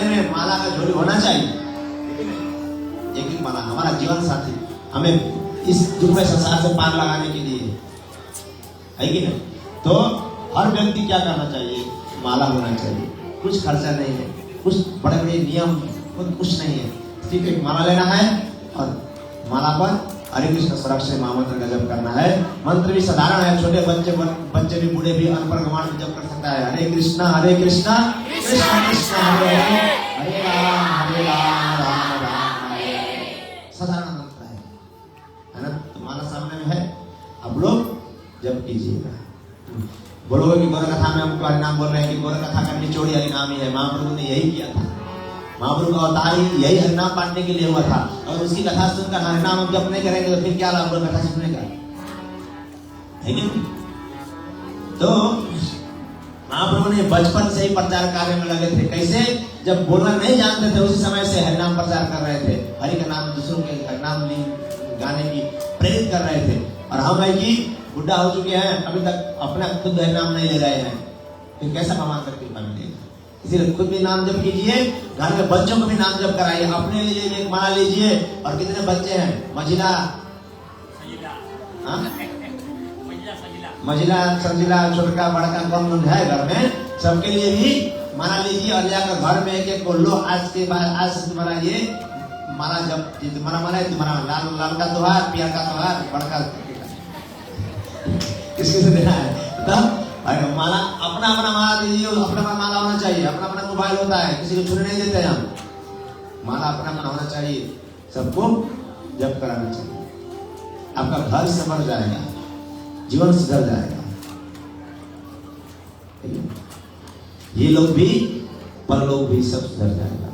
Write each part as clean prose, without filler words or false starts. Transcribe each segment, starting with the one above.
में माला का झोली होना चाहिए। एक एक माला हमारा जीवन साथी हमें इस दुर्मय संसार से पार लगाने के लिए है कि नहीं। तो हर व्यक्ति क्या करना चाहिए, माला होना चाहिए। कुछ खर्चा नहीं है, कुछ बड़े बड़े नियम कुछ नहीं है, सिर्फ एक माला लेना है और माला पर हरे कृष्ण सुरक्षित महामंत्र का जप करना है। मंत्र भी साधारण है, छोटे बच्चे भी बूढ़े भी अनपढ़ गंवार भी जप कर सकता है। हरे कृष्णा कृष्ण कृष्ण हरे हरे, हरे राम राम राम हरे। साधारण मंत्र है ना। तो माला सामने में है, आप लोग जप कीजिएगा। बोलोगे कि गौर कथा में हमको हरिनाम बोल रहे हैं कि गौर कथा का निचोड़ी हरिनाम ही है। महाप्रभु ने यही किया था, महाप्रभु का अवतार ही यही हरिनाम बांटने के लिए हुआ था। और उसकी कथा सुनकर हरिनाम हम जब नहीं करेंगे तो फिर क्या लाभ होगा कथा सुनने का, है कि नहीं। तो महाप्रभु ने बचपन से ही प्रचार कार्य में लगे थे। कैसे, जब बोलना नहीं जानते थे उसी समय से हरिनाम प्रचार कर रहे थे, हरि का नाम दूसरों के हरिनाम गाने की प्रेरित कर रहे थे। और हम है कि बुढ़ा हो चुके हैं, अभी तक अपना खुद हरिनाम नहीं ले रहे हैं, फिर कैसा भगवान का कृपा मिलेगा। इसीलिए खुद भी नाम जप कीजिए, घर में बच्चों को भी नाम जप कराइए, अपने लिए एक माला लीजिए। और कितने बच्चे हैं, मजिला संजिला छोटका बड़का कम लोग है घर में, सबके लिए भी माला लीजिए और जाकर घर में एक एक को लो। आज के बाद आज से तुम्हारा ये माला जब तुम्हारा माला है, तुम्हारा लाल का त्योहार, पियर का त्योहार, बड़का किसके से देना है। तब माला अपना अपना माला दीजिए, अपना अपना माला होना चाहिए। अपना अपना मोबाइल होता है, किसी को छूने नहीं देते हम। माला अपना अपना होना चाहिए, सबको जप कराना चाहिए। आपका घर संभल जाएगा, जीवन सुधर जाएगा। ये लोग भी परलोक भी सब सुधर जाएगा,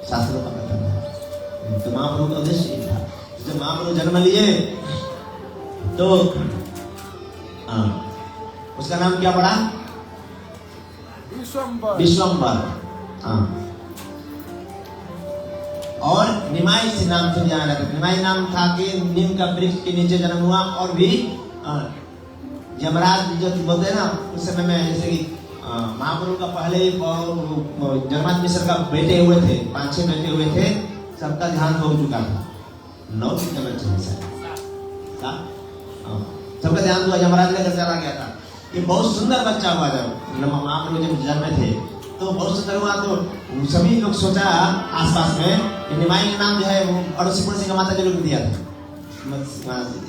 शास्त्रों का कथन है। तो महाप्रभु का उद्देश्य ये था। जब महाप्रभु जन्म लिए तो उसका नाम क्या पड़ा, विश्वम्बर। और निमाई से नाम से जाना जाता है। निमाई नाम था कि नीम का वृक्ष के नीचे जन्म हुआ। और भी यमराज जो बोलते हैं ना, उस समय में जैसे कि महाप्रभु का पहले ही जगन्नाथ मिश्र का बेटे हुए थे, 5-6 बेटे हुए थे, सबका ध्यान हो चुका था। 9 कितने बच्चे हैं सर, सबका ध्यान हुआ, यमराज लेकर चला गया था। ये बहुत सुंदर बच्चा हुआ जब महाप्रभु जब जन्मे थे तो बहुत सुंदर हुआ। तो सभी लोग सोचा आसपास में निमाई का नाम जो है वो अड़ोसी पड़ोसी का माता जी लोग दिया था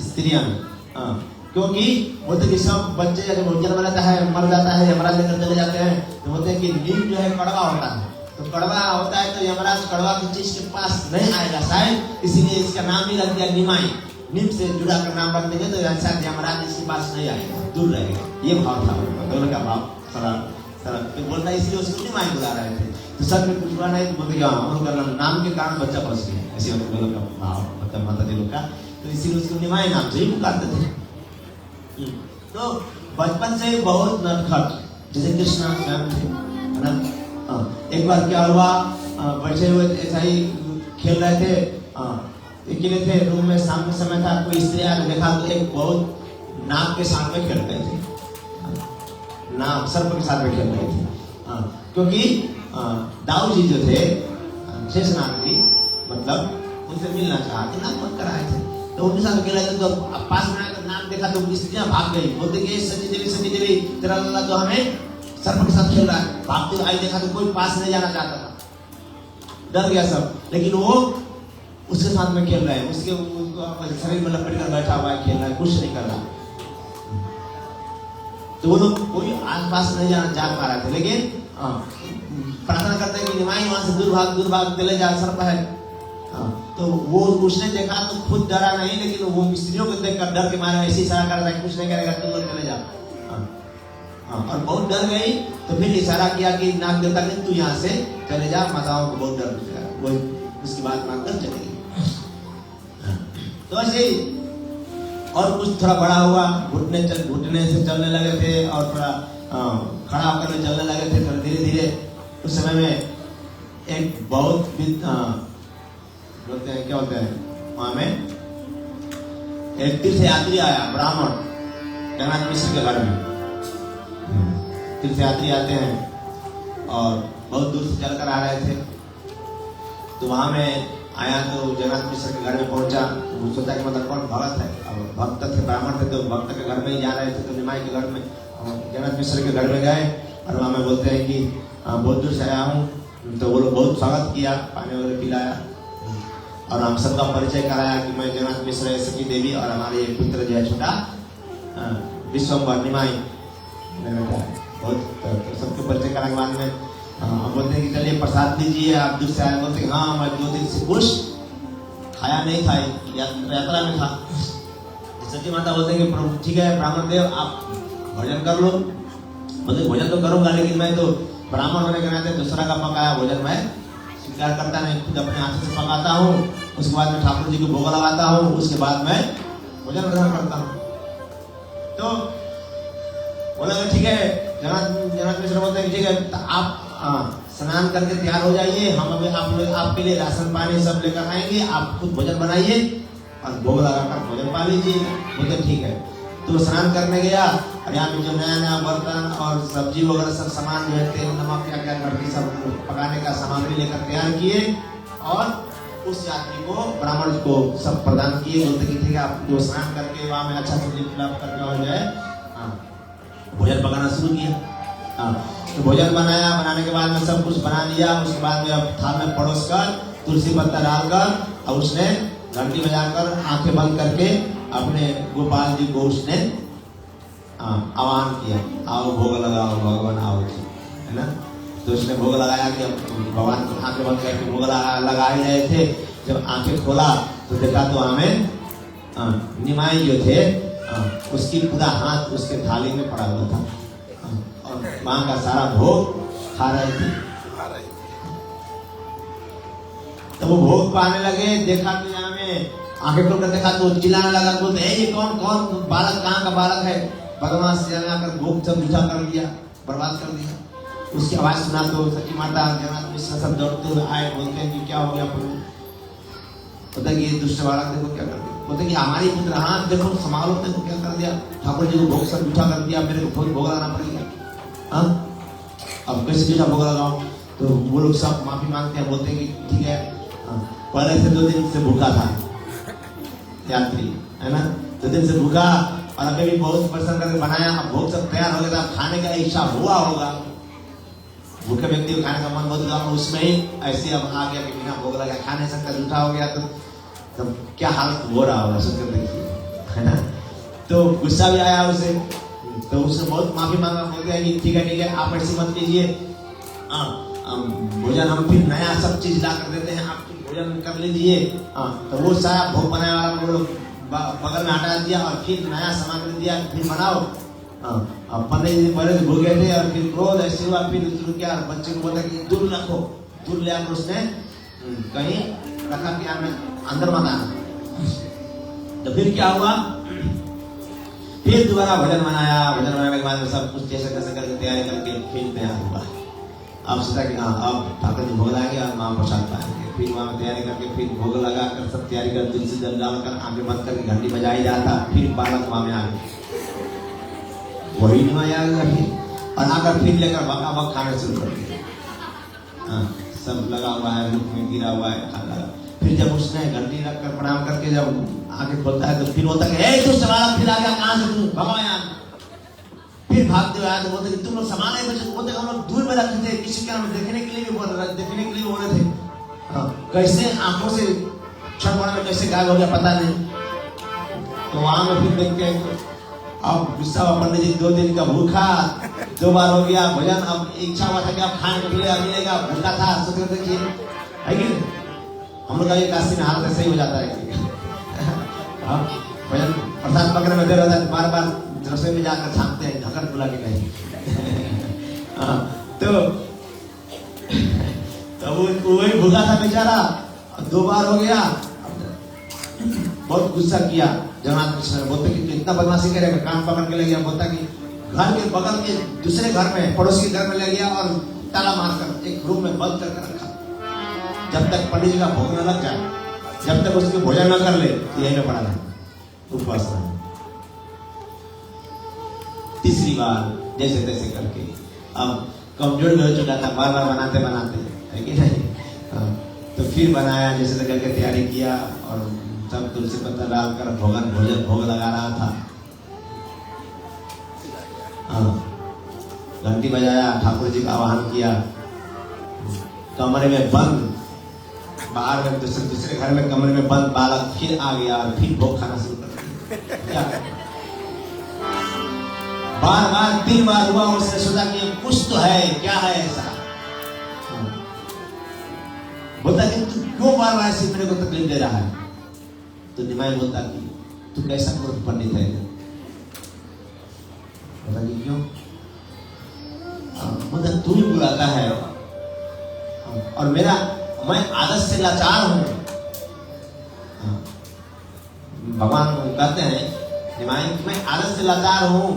स्त्रियां में, क्योंकि बोलते कि सब बच्चे जब जन्म लेता है मर जाता है, यमराज लेकर चले जाते हैं। तो बोलते हैं कि नीम जो है कड़वा होता है, तो कड़वा होता है तो यमराज कड़वा की चीज के पास नहीं आएगा शायद, इसीलिए इसका नाम ही रख दिया निमाई। नीम से जुड़ा कर नाम रख देंगे तो शायद यमराज इसके पास नहीं आएगा, दूर रहेगा। ये भाव था दोनों का भाव तो बोलता है, इसलिए उसको निमाई बुला रहे थे। तो सच में कुछ हुआ नहीं, तो बोलते नाम के कारण बच्चा फंस गया, ऐसे दोनों का भाव मतलब माता जी लोग का। तो इसीलिए उसको निमाई नाम से ही पुकारते थे। तो बचपन से बहुत नटखट, जैसे कृष्ण स्वयं थे, है ना। एक बार क्या हुआ, बैठे हुए ऐसा ही खेल रहे थे, अकेले थे रूम में, शाम के समय था। कोई स्त्री आकर देखा तो एक बहुत नाग के साथ में खेल रहे थे, नाग सर्प के साथ में खेल रहे थे। क्योंकि दाऊ जी जो थे शेषनाग जी, मतलब उनसे मिलना चाहते, नाग मत कराए थे, तो उनके साथ खेल रहे थे। तो पास में आकर नाग देखा तो स्त्रियां भाग गई, बोलते कि सनी देवी तेरा लल्ला तो हमें सर्प के साथ खेल रहा है। भागते आई, देखा तो कोई पास नहीं जाना चाहता था, डर गया सब। लेकिन वो उसके साथ में खेल रहे हैं, उसके शरीर में लपेट कर बैठा हुआ है, खेल रहा है, कुछ नहीं कर रहा। तो वो लोग कोई आसपास नहीं जा पा रहे थे। लेकिन प्रार्थना करते हैं कि निमाई वहां से दूर भाग चले जा, सर्प है। तो वो उसने देखा तो खुद डरा नहीं, लेकिन वो स्त्रियों को देखकर डर के मारे ऐसे इशारा कर रहा है, कुछ नहीं करेगा, तुम लोग चले जा। और बहुत डर गई, तो फिर इशारा किया कि नाग देवता ने तू यहाँ से चले जा, माताओं को बहुत डर लगा। वो उसकी बात मानकर चले गई। तो ऐसे ही और कुछ थोड़ा बड़ा हुआ, घुटने से चलने लगे थे और थोड़ा खड़ा होकर चलने लगे थे। थोड़ा धीरे धीरे उस समय में एक बहुत बोलते हैं क्या होते हैं, वहां में एक तीर्थ यात्री आया, ब्राह्मण, जगन्नाथ मिश्र के घर में। तीर्थ यात्री आते हैं और बहुत दूर से चलकर आ रहे थे। तो वहाँ में आया तो जगन्नाथ मिश्र के घर में पहुंचा। तो वो सोचा कि मतलब कौन भगत है, अब भक्त थे, ब्राह्मण थे, तो भक्त के घर में ही जा रहे थे। तो निमाई के घर में, जगन्नाथ मिश्र के घर में गए और वहाँ में बोलते हैं कि बहुत दूर से आया हूँ। तो वो लोग बहुत स्वागत किया, पानी वगैरह पिलाया और हम सबका परिचय कराया कि मैं जगन्नाथ मिश्र, सखी देवी और हमारे एक पुत्र जो है छोटा विश्वम्भर निमाई बहुत। तो सबको परिचय कराने के बाद में हम बोलते हैं कि चलिए प्रसाद दीजिए, आप दूर से आए। बोलते हैं हाँ मैं 2 दिन से कुछ खाया नहीं था, यात्रा में था। सती माता बोलते हैं कि प्रभु ठीक है ब्राह्मण देव आप भोजन कर लो। बोलते भोजन तो करूंगा, लेकिन मैं तो ब्राह्मण होने के नाते दूसरा का पकाया भोजन मैं स्वीकार करता नहीं, खुद अपने हाथ से पकाता हूँ, उसके बाद में ठाकुर जी को भोग लगाता हूँ, उसके बाद मैं भोजन ग्रहण करता हूँ। तो बोला ठीक है। जगन्नाथ मिश्र बोलते हैं ठीक है, तो आप स्नान करके तैयार हो जाइए, हम अभी आप लोग आपके लिए राशन पानी सब लेकर आएंगे, आप खुद भोजन बनाइए और भोग लगाकर भोजन पा लीजिए। बोलते ठीक है। तो स्नान करने गया और यहाँ पे जो नया नया बर्तन और सब्जी वगैरह सब सामान जो है, तेल नमक क्या क्या करके सब पकाने का सामग्री लेकर तैयार किए और उस यात्री को, ब्राह्मण को सब प्रदान किए। बोलते कि ठीक है आप जो स्नान करके वहाँ में अच्छा से लिप करके हो जाए, भोजन पकाना शुरू किया। तो भोजन बनाया, बनाने के बाद में सब कुछ बना लिया। उसके बाद में अब थाल में परोस कर तुलसी पत्ता डालकर और उसने घंटी बजाकर आंखें बंद करके अपने गोपाल जी को उसने आह्वान किया, आओ भोग लगाओ भगवान आओ जी, है ना। तो उसने भोग लगाया कि भगवान को आंखें बंद करके भोग लगा ही रहे थे। जब आंखें खोला तो देखा तो हमें निमाई जो थे उसकी पूरा हाथ उसके थाली में पड़ा हुआ था और माँ का सारा भोग खा रहे थे। तो वो भोग पाने लगे, देखा तो यहाँ में आंखें खोलकर देखा तो चिल्लाने लगा, बोलते ये कौन कौन बालक, कहाँ का बालक है, भगवान से आकर भोग सब मीठा कर दिया, बर्बाद कर दिया। उसकी आवाज सुना तो सखी माता जगन्नाथ मिश्र सब दौड़ते हुए आए। बोलते हैं कि क्या हो गया प्रभु। पता है कि ये दुष्ट बालक देखो क्या कर दिया। बोलते हैं कि हमारी पुत्र, हाँ देखो संभालो, देखो क्या कर दिया, ठाकुर जी को भोग सब मीठा कर दिया, मेरे को भोग लगाना पड़ेगा। हाँ अब कैसे मीठा भोग लगाओ। तो वो लोग सब माफी मांगते हैं, बोलते हैं कि ठीक है पहले से 2 दिन से भूखा था यात्री, है ना, 2 दिन से भूखा और अभी भी बहुत परिश्रम करके बनाया, अब भोग सब तैयार हो गया, खाने का इच्छा हुआ होगा, भूखे व्यक्ति को खाने का मन बहुत हुआ, उसमें ही ऐसे अब आ गया कि बिना भोग लगा खाने से जूठा हो गया। तो क्या हालत हो रहा होगा सोचकर देखिए, है ना। तो गुस्सा भी आया उसे, तो उसने बहुत माफी मांगा। बोलते हैं कि ठीक है आप ऐसी मत कीजिए, भोजन हम फिर नया सब चीज ला कर देते हैं, आप भोजन कर लीजिए। तो वो सारा भोग बनाया वाला वो लोग बगल में हटा दिया और फिर नया सामग्री दिया, फिर बनाओ। 15 दिन पहले भोगे थे और फिर क्रोध ऐसे हुआ, फिर शुरू किया। बच्चे को बोला कि दूर रखो, दूर ले आकर उसने कहीं रखा कि अंदर मत आना। तो फिर क्या हुआ, फिर दोबारा भजन बनाया। भजन बनाने के बाद में सब कुछ जैसे तैसे करके तैयारी करके फिर तैयार हुआ। अब सोचा कि हाँ अब ठाकुर जी भोग लाएंगे और माँ प्रसाद पाएंगे। फिर वहाँ में तैयारी करके फिर भोग लगा कर सब तैयारी कर तुलसी जल डालकर आंखें बंद करके घंटी बजाई रहा था। फिर बालक वहाँ में आ गए, वही निमाई आ गया फिर और आकर फिर लेकर बका बक खाना शुरू कर दिया। सब लगा हुआ है, मुख में गिरा हुआ है, खा लगा। फिर जब उसने घंटी रखकर प्रणाम करके जब आंखें खोलता है तो फिर होता है दुष्ट बालक फिर आ गया, कहाँ से तू भगवान यहाँ। फिर भागते हुए आया तो बोलते कि तुम लोग सामान है बच्चे, बोलते हम लोग दूर में रखे थे, किसी के हम देखने के लिए भी बोल रहे, देखने के लिए बोल रहे थे। कैसे आंखों से क्षण में कैसे गायब हो गया पता नहीं। तो वहां में फिर देखते हैं अब गुस्सा हुआ पंडित जी, 2 दिन का भूखा, 2 बार हो गया भोजन, अब इच्छा हुआ था कि अब खाने को मिलेगा, भूखा था। सोच रहे थे कि है कि हम लोग का ये काशी में हाथ सही हो जाता है। अब भोजन प्रसाद पकड़ने में देर होता है, बार बार रसोई में जाकर छापते हैं ढक्कन खुला के नहीं। तो वो वही भूखा था बेचारा, 2 बार हो गया। बहुत गुस्सा किया जगन्नाथ मिश्र ने। बोलते कि इतना बदमाशी करेगा, कान पकड़ के ले गया। बोलता कि घर के बगल के दूसरे घर में, पड़ोसी के घर में ले गया और ताला मारकर एक रूम में बंद करके रखा, जब तक पंडित जी का भोग न लग जाए, जब तक उसके भोजन न कर ले, यही में पड़ा रहा उपवास रहा। तीसरी बार जैसे तैसे करके अब कमजोर हो चुका था, बार बार बनाते बनाते, है कि नहीं। तो फिर बनाया, जैसे लगा के तैयारी किया और सब तुलसी पत्ता डालकर भोग लगा रहा था। घंटी बजाया, ठाकुर जी का आवाहन किया, कमरे में बंद, बाहर में दूसरे घर में कमरे में बंद बालक फिर आ गया और फिर भोग खाना शुरू कर दिया। बार बार 3 बार हुआ, उसने सोचा कि कुछ तो है, क्या है ऐसा। बोलता कि तू क्यों बार बार ऐसे मेरे को तकलीफ दे रहा है? तो निमाई बोलता कि तू कैसा पंडित है? बोलता कि क्यों? बोलता तू ही बुलाता है और मैं आदत से लाचार हूं। भगवान कहते हैं निमाई कि मैं आदत से लाचार हूं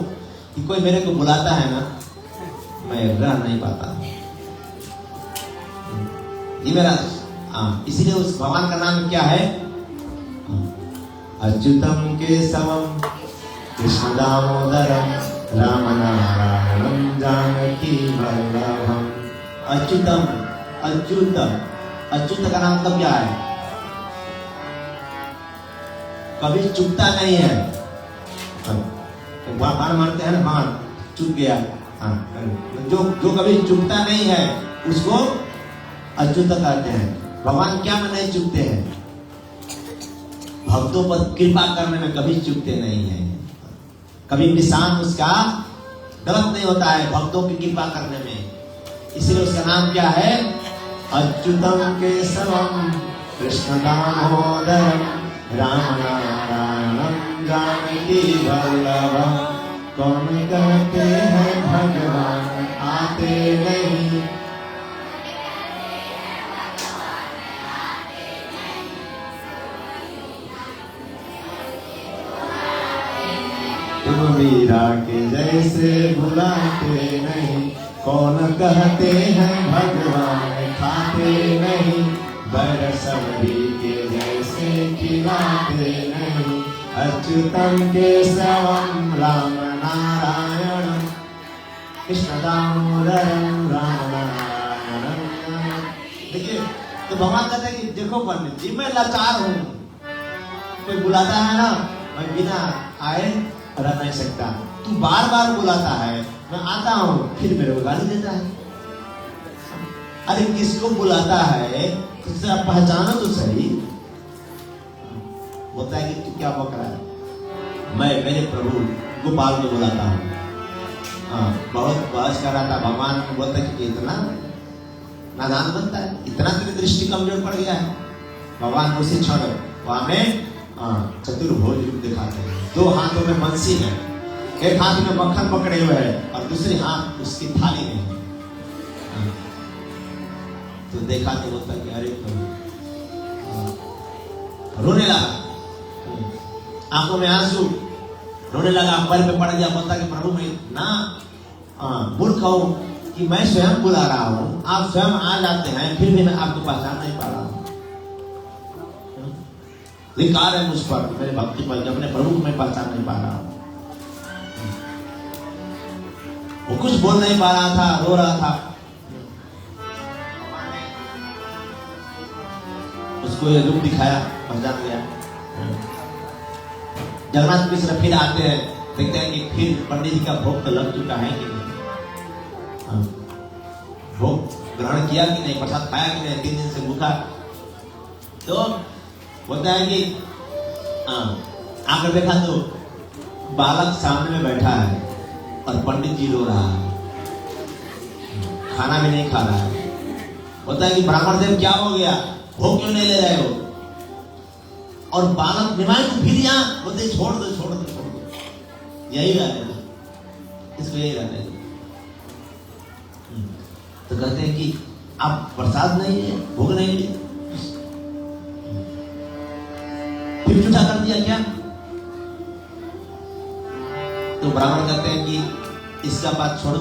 कि कोई मेरे को बुलाता है ना, मैं रह नहीं पाता। ये मेरा इसीलिए उस भगवान का नाम क्या है? अच्युतम केशवम कृष्ण दामोदरम राम नारायणम जानकी वल्लभम। अच्युतम, अच्युत का नाम तब क्या है? कभी चुकता नहीं है। बाण मारते हैं ना, बाण चुक गया, जो कभी चुकता नहीं है उसको अच्युत कहते हैं। भगवान क्या में नहीं चुकते हैं? भक्तों पर कृपा करने में कभी चुकते नहीं है। कभी निशान उसका गलत नहीं होता है भक्तों की कृपा करने में। इसलिए उसका नाम क्या है? अच्युतम केशवम कृष्ण दामोदरम राम नारायणम जानकी वल्लभम। कौन कहते हैं भगवान आते नहीं, तुम मीरा के जैसे बुलाते नहीं। कौन कहते हैं भगवान खाते नहीं, बरसवरी के जैसे खिलाते नहीं। अच्युतम केशवम राम नारायणम कृष्ण दामोदरम राम नारायणम। देखिए, तो भगवान कहते हैं कि देखो पंडित जी, मैं लाचार हूँ, कोई बुलाता है ना, मैं बिना आए रह नहीं सकता। तू बार बार बुलाता है, मैं आता हूँ, फिर मेरे को गाली देता है। अरे किसको बुलाता है तो आप पहचानो तो सही। बोलता है कि तू क्या बक रहा है? मैं मेरे प्रभु गोपाल को बुलाता हूँ। बहुत बहस कर रहा था, भगवान बोलता है कि इतना नादान बनता है, इतना तेरी दृष्टि कमजोर पड़ गया है। भगवान उसी क्षण वहां में चतुर्भुज रूप दिखाते हैं। 2 हाथों में बंसी है, एक हाथ में मक्खन पकड़े हुए है और दूसरे हाथ उसकी थाली में है। तो देखा तो बोलता कि अरे रोने लगा, आंखों में आंसू, रोने लगा, पैर पे पड़ गया। बोलता कि प्रभु मैं ना मूर्ख हूं कि मैं स्वयं बुला रहा हूं, आप स्वयं आ जाते हैं, फिर भी मैं आपको पहचान नहीं पा रहा हूं। अधिकार है मुझ पर, मेरे भक्ति पर, अपने प्रभु को मैं पहचान नहीं पा रहा हूं। वो कुछ बोल नहीं पा रहा था, रो रहा था। उसको ये रूप दिखाया, पहचान गया। जगन्नाथ मिश्र फिर आते हैं, देखते हैं कि फिर पंडित जी का भोग तो लग चुका है कि नहीं, भोग ग्रहण किया कि नहीं, प्रसाद खाया कि नहीं, 3 दिन से भूखा। तो बोलता है कि आकर देखा तो बालक सामने में बैठा है और पंडित जी रो रहा है, खाना भी नहीं खा रहा है। बोलता है कि ब्राह्मण देव क्या हो गया, भोग क्यों नहीं ले रहे हो? और बालक निमाई को फिर यहाँ बोलते छोड़ दो, यही रहने दो, इसको यही रहने दो। तो कहते हैं कि आप प्रसाद नहीं है, भोग नहीं लिए, फिर झूठा कर दिया क्या? तो ब्राह्मण कहते हैं कि इसका बात छोड़ो,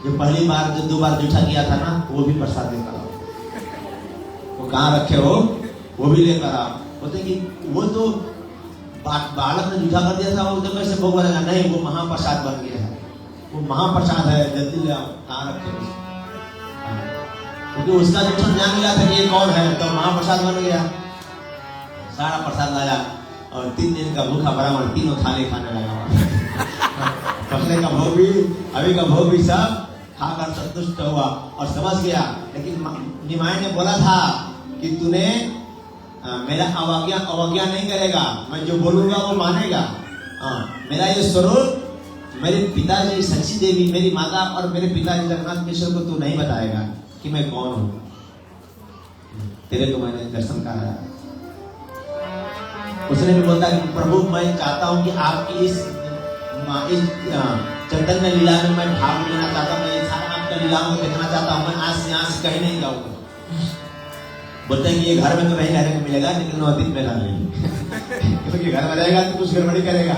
जो पहली बार जो 2 बार झूठा किया था ना, वो भी प्रसाद लेकर आओ, वो कहाँ रखे हो वो भी लेकर आओ। बोलते कि वो तो बालक ने झूठा कर दिया था, वो तो कैसे भोग बनेगा? नहीं, वो महाप्रसाद बन गया है, वो महाप्रसाद है, जल्दी ले आओ, कहाँ रखे हो? क्योंकि उसका दुश्मन जान गया था कि ये कौन है, तो महाप्रसाद बन गया। सारा प्रसाद लाया और 3 दिन का भूखा ब्राह्मण 3 थाली खाने लगा। पहले का भोग भी अभी का भोग भी सब खाकर संतुष्ट हुआ और समझ गया। लेकिन निमाई ने बोला था कि तूने मेरा अवज्ञा नहीं करेगा, मैं जो बोलूंगा वो मानेगा। मेरा ये स्वरूप मेरे पिताजी सच्ची देवी, मेरी माता और मेरे पिताजी जगन्नाथ मिश्र को तू नहीं बताएगा कि मैं कौन हूं। तेरे को मैंने दर्शन कराया। उसने भी बोला कि प्रभु मैं चाहता हूं कि आपकी इस चैतन्य लीला में मैं भाग लेना चाहता हूं, मैं सारा आपका लीलाओं को देखना चाहता हूं, मैं आज से यहाँ से कहीं नहीं जाऊंगा। बोलते हैं कि ये घर में तो नहीं रहने को मिलेगा, लेकिन नवद्वीप में रह लेंगे। क्योंकि घर में रहेगा तो कुछ गड़बड़ी करेगा,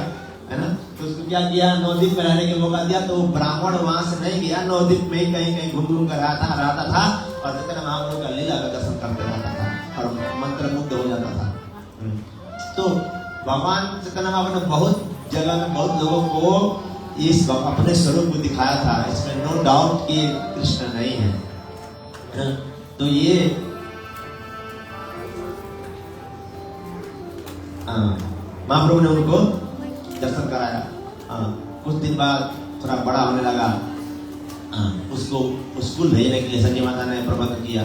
है ना। तो उसको क्या किया, नवद्वीप में रहने के मौका दिया। तो वो ब्राह्मण वहां से नहीं गया, नवद्वीप में कहीं कहीं घूम घूम कर रहता था और चैतन्य महाप्रभु का लीला का दर्शन करते रहता था और मंत्र मुग्ध हो जाता था। तो भगवान चैतन्य महाप्रभु ने बहुत जगह में बहुत लोगों को इस अपने स्वरूप को दिखाया था। इसमें नो डाउट कि कृष्ण नहीं है। तो ये महाप्रभु ने उनको दर्शन कराया। कुछ दिन बाद थोड़ा बड़ा होने लगा, उसको स्कूल भेजने के लिए संजय माता ने प्रबंध किया।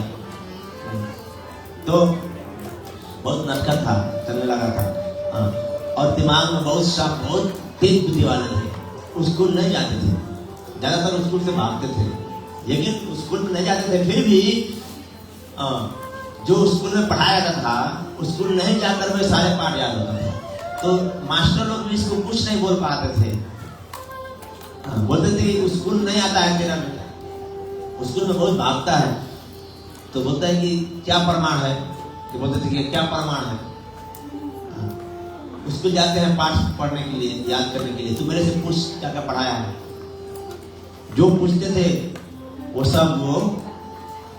तो बहुत नटखट था, चलने लगा था और दिमाग में बहुत तेज बुद्धि वाले थे। स्कूल नहीं जाते थे, ज्यादातर स्कूल से भागते थे, लेकिन स्कूल में नहीं जाते थे। फिर भी जो स्कूल में पढ़ाया जाता था स्कूल नहीं जाकर वे सारे पाठ याद होता था। तो मास्टर लोग भी इसको कुछ नहीं बोल पाते थे। बोलते थे स्कूल नहीं आता है तेरा बेटा, स्कूल में बहुत भागता है। तो बोलता है कि क्या प्रमाण है, तो बोलते थे कि क्या प्रमाण है। स्कूल जाते हैं पाठ पढ़ने के लिए, याद करने के लिए, तो मेरे से पूछ क्या क्या पढ़ाया है। जो पूछते थे वो सब वो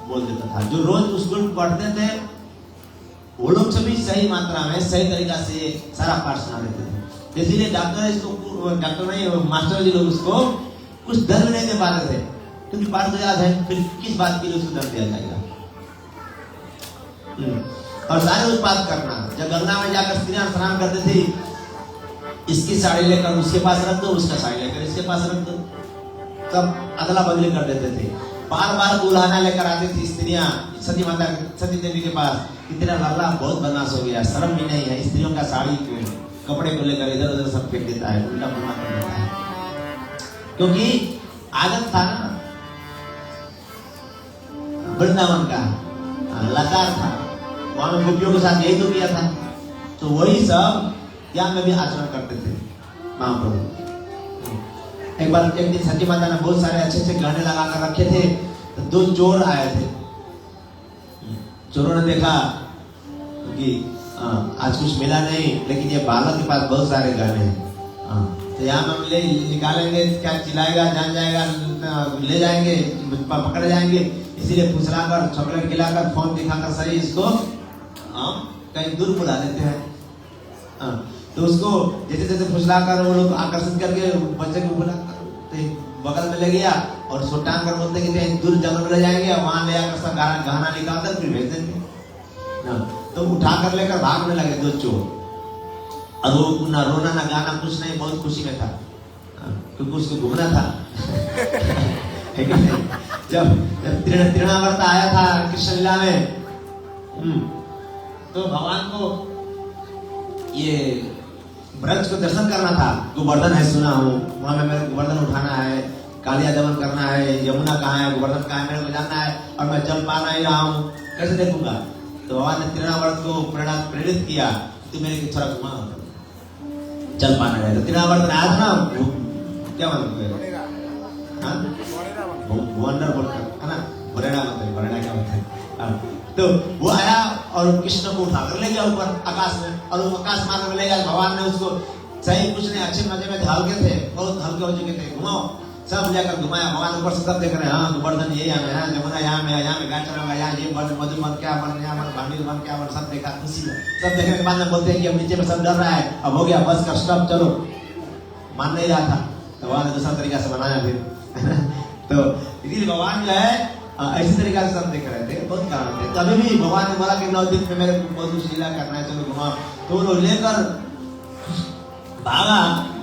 बोल देता था। जो रोज स्कूल में पढ़ते थे वो लोग सभी सही मात्रा में सही तरीका से सारा पाठ सुना देते थे। इसीलिए डॉक्टर नहीं, मास्टर जी लोग उसको कुछ दर्द नहीं दे पाते थे, क्योंकि पाठ तो याद है, फिर किस बात के लिए उसको दर्द दिया जाएगा। और सारे उत्पाद करना। जब गंगा में जाकर स्त्रियां स्नान करते थे, इसकी साड़ी लेकर उसके पास रख दो, उसका साड़ी लेकर इसके पास रख दो, सब अदला बदली कर देते थे। बार बार दुल्हना लेकर आती थी स्त्रियां सती माता सती देवी के पास। इतना लल्ला बहुत बदमाश हो गया, शर्म भी नहीं है, स्त्रियों का साड़ी कपड़े को लेकर इधर उधर सब फेंक देता है, उल्टा पुल्टा कर देता है, क्योंकि आदत था ना वृंदावन का, लाचार था, वहां में गोपियों के साथ यही तो किया था। तो वही सब यहाँ में भी आचरण करते थे महाप्रभु। एक बार एक दिन सती माता ने बहुत सारे अच्छे अच्छे गहने लगा कर रखे थे, तो 2 चोर आए थे। चोरों ने देखा कि आज कुछ मिला नहीं, लेकिन ये बालक के पास बहुत सारे गहने हैं, तो यहाँ हम ले निकालेंगे, क्या चिल्लाएगा, जान जाएगा, ले जाएंगे, पकड़े जाएंगे। इसीलिए फुसलाकर चॉकलेट खिलाकर फोन दिखाकर सही इसको कहीं दूर बुला देते हैं। तो उसको जैसे जैसे फुसलाकर वो लोग आकर्षित करके बच्चे को बुला बगल में ले गया और उसको टांग कर बोलते कि दूर जंगल में ले जाएंगे और वहां ले आकर सब गहना निकालकर फिर भेज देंगे। तो उठा कर लेकर भागने लगे 2 चोर। और वो ना रोना ना गाना कुछ नहीं, बहुत खुशी में था, क्योंकि उसको घूमना था। जब तृणावर्त आया था कृष्ण लीला में, तो भगवान को ये ब्रज को दर्शन करना था। गोवर्धन है सुना हूँ, वहां में मेरे गोवर्धन उठाना है, कालिया दमन करना है, यमुना कहाँ है, गोवर्धन कहाँ है, मेरे को जानना है, और मैं जल पा नहीं रहा हूँ, कैसे देखूंगा। तो भगवान ने तृणावर्त को प्रेरित किया, तो मेरे को थोड़ा घुमा जल पाना है। तो तृणावर्त आया था ना, क्या मतलब वंडर बोलकर है ना, बरेड़ा मतलब, बरेड़ा क्या होता है। तो वो आया और कृष्ण को उठाकर ले गया ऊपर आकाश में, और वो आकाश मार्ग में ले गया। भगवान ने उसको सही कुछ नहीं, अच्छे मजे में हल्के थे, बहुत हल्के हो चुके थे, घुमाओ, सब लेकर घुमाया। भगवान ऊपर से सब देख रहे हैं, हाँ गोवर्धन ये यहाँ है, जमुना यहाँ में, यहाँ में गाय चलाऊंगा, यहाँ ये बन मधुबन क्या बन, यहाँ बन भांडी बन क्या बन, सब देखा खुशी में। सब देखने के बाद में बोलते हैं कि अब नीचे में सब डर रहा है, अब हो गया बस का स्टॉप, चलो। मान नहीं रहा था, तो भगवान ने दूसरा तरीका से बनाया फिर। तो इसलिए भगवान जो है ऐसी तरीका से सब देख रहे थे, बहुत कारण थे। तभी भी भगवान ने बोला कि 9 दिन में मेरे को बहुत लीला करना है, चलो घुमाओ। तो वो लोग लेकर भागा।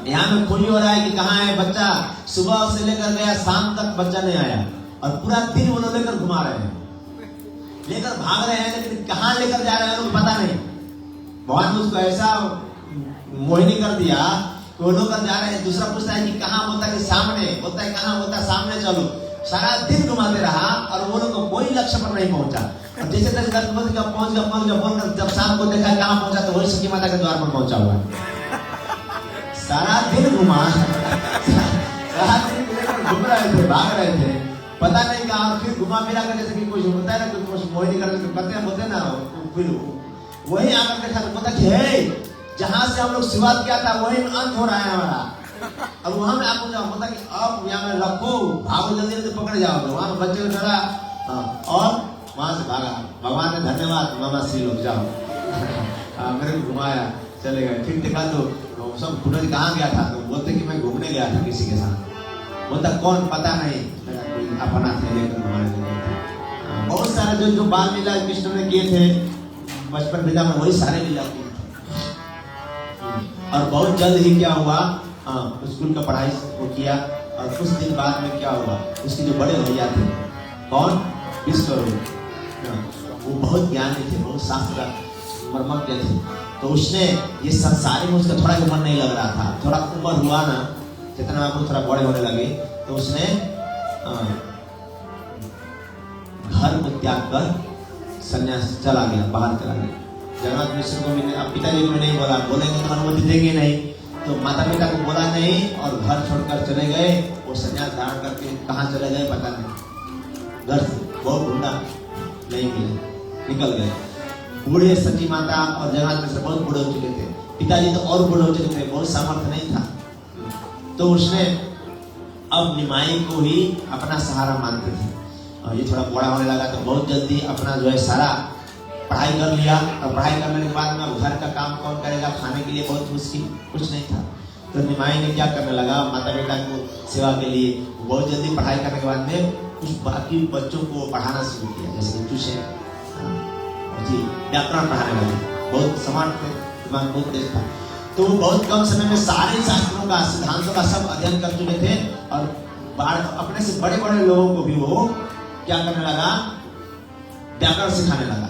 यहाँ में खोजी हो रहा है कि कहाँ है बच्चा। सुबह से लेकर गया, शाम तक बच्चा नहीं आया और पूरा दिन वो लोग लेकर घुमा रहे हैं, लेकर भाग रहे हैं, लेकिन कहाँ लेकर जा रहे हैं लोग पता नहीं। भगवान ने उसको ऐसा मोहिनी कर दिया कि वो लोग जा रहे हैं। दूसरा पूछता है कि कहाँ, बोलता है कि सामने, बोलता है कहाँ, बोलता है सामने चलो। सारा दिन घुमाते रहा और वो लोग को कोई लक्ष्य पर नहीं पहुंचा। और जैसे तक पहुंच गया बोलकर जब शाम को देखा कहाँ पहुंचा तो वही सखी माता के द्वार पर पहुंचा हुआ है। सारा दिन घुमा, सारा दिन घूम रहे थे, भाग रहे थे, पता नहीं कहा। फिर घुमा फिरा कर जैसे कि कुछ होता है ना, कुछ मोहिनी करते बोलते ना, फिर वही आकर देखा तो बोलता कि जहां से हम लोग शुरुआत किया था वही अंत हो रहा है हमारा। अब वहां में आपको जाओ, बोलता कि अब यहाँ में रखो, भागो जल्दी जल्दी पकड़ जाओगे। वहां में बच्चे को डरा और वहां से भागा। भगवान ने धन्यवाद, मामा श्री लोग जाओ। मेरे को घुमाया, चले गए। फिर देखा तो सब पूरा कहाँ गया था, तो बोलते कि मैं घूमने गया था किसी के साथ। बोलता कौन, पता नहीं, कोई अपना थे लेकर घुमाने गए थे। बहुत सारे जो बाल लीला कृष्ण ने किए थे बचपन लीला में, वही सारे लीला किए थे। और बहुत जल्द ही क्या हुआ, स्कूल का पढ़ाई वो किया। और कुछ दिन बाद में क्या हुआ, उसके जो बड़े भैया थे, कौन, विश्वरूप, वो बहुत ज्ञानी थे, बहुत शास्त्र मर्मज्ञ थे। तो उसने ये संसारी में उसका थोड़ा मन नहीं लग रहा था। थोड़ा उम्र हुआ ना, जितना आपको थोड़ा बड़े होने लगे, तो उसने घर को त्याग कर संन्यास चला गया, बाहर चला गया। जगन्नाथ मिश्र को भी अब पिताजी को नहीं बोला, बोलेंगे तो अनुमति देंगे नहीं, तो माता पिता को बोला नहीं और घर छोड़कर चले गए। वो संन्यास धारण करके कहाँ चले गए पता नहीं। घर से बहुत ढूंढा, नहीं मिले, निकल गए। बूढ़े सती माता और जगन्नाथ मिश्र बहुत बूढ़े हो चुके थे, पिताजी तो और बूढ़े हो चुके थे, बहुत सामर्थ्य नहीं था। तो उसने अब निमाई को ही अपना सहारा मानते थे। और ये थोड़ा बड़ा होने लगा तो बहुत जल्दी अपना जो है सारा पढ़ाई कर लिया। और पढ़ाई करने के बाद में घर का काम कौन करेगा, खाने के लिए बहुत मुश्किल, कुछ नहीं था। तो निमाई ने क्या करने लगा, माता पिता को सेवा के लिए बहुत जल्दी पढ़ाई करने के बाद में कुछ बाकी बच्चों को पढ़ाना शुरू किया, जैसे ट्यूशन, व्याकरण पढ़ाने लगे। बहुत समर्थ थे, दिमाग बहुत तेज था। तो वो बहुत कम समय में सारे शास्त्रों का, सिद्धांतों का सब अध्ययन कर चुके थे। और अपने से बड़े बड़े लोगों को भी वो क्या करने लगा, व्याकरण सिखाने लगा।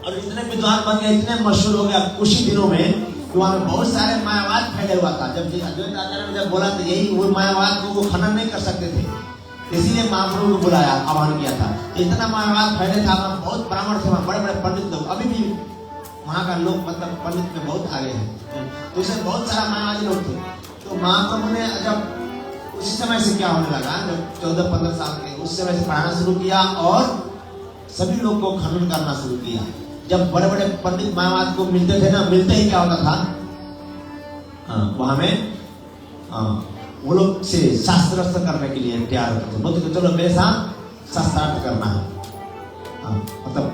और इतने विद्वान बन गए, इतने मशहूर हो गया कुछ ही दिनों में कि वहाँ में बहुत सारे मायावाद फैले हुआ था। जब अद्वैत आचार्य ने जब बोला तो यही वो मायावाद को वो खनन नहीं कर सकते थे, इसीलिए महाप्रभु को बुलाया, आह्वान किया था। इतना मायावाद फैले था, वहाँ बहुत ब्राह्मण थे, वहाँ बड़े बड़े पंडित लोग, अभी भी वहाँ का लोग मतलब पंडित में बहुत आगे हैं। तो उसमें बहुत सारा मायावादी लोग थे। तो महाप्रभु ने जब उसी समय से क्या होने लगा, जब 14-15 साल के, उस समय से पढ़ाना शुरू किया और सभी लोग को खनन करना शुरू किया। जब बड़े बड़े पंडित मायावाद को मिलते थे ना, मिलते ही क्या होता था, वहां में वो लोग से शास्त्रार्थ करने के लिए तैयार होते थे। बोलते चलो मेरे साथ शास्त्रार्थ करना है, मतलब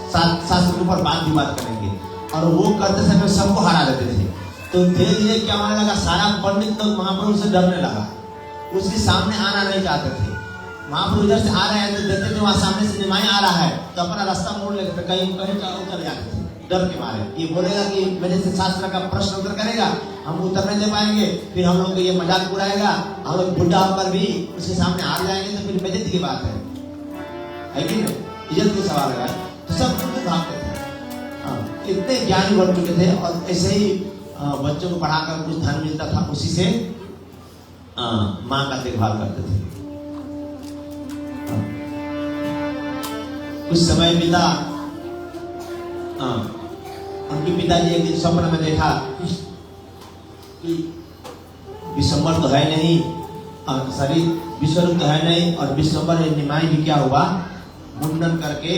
शास्त्र के ऊपर बात विवाद करेंगे। और वो करते समय सबको हरा देते थे। तो धीरे धीरे क्या होने लगा, सारा पंडित लोग महाप्रभु से डरने लगा, उसके सामने आना नहीं चाहते थे। महाप्रभु इधर से आ रहे हैं तो देखते थे वहां सामने से निमाई आ रहा है तो अपना रास्ता मोड़ लेते थे, कहीं कहीं चले जाते थे डर के मारे। ये बोलेगा कि मेरे से शास्त्र का प्रश्न उत्तर करेगा, हम उत्तर नहीं दे पाएंगे, फिर हम लोग को ये मजाक उड़ाएगा, हम लोग बुढ़ा होकर भी उसके सामने हार जाएंगे तो फिर बेइज्जती की बात है कि नहीं, इज्जत की सवाल है। तो सब कुछ भागते थे, इतने ज्ञानी बन चुके थे। और ऐसे ही बच्चों को पढ़ाकर कुछ धन मिलता था, उसी से माँ का देखभाल करते थे। कुछ समय बीता, उनके पिताजी एक दिन स्वप्न में देखा कि विश्वम्बर तो है नहीं, सॉरी विश्वरूप तो है नहीं, और विश्वम्बर निमाई भी क्या हुआ, मुंडन करके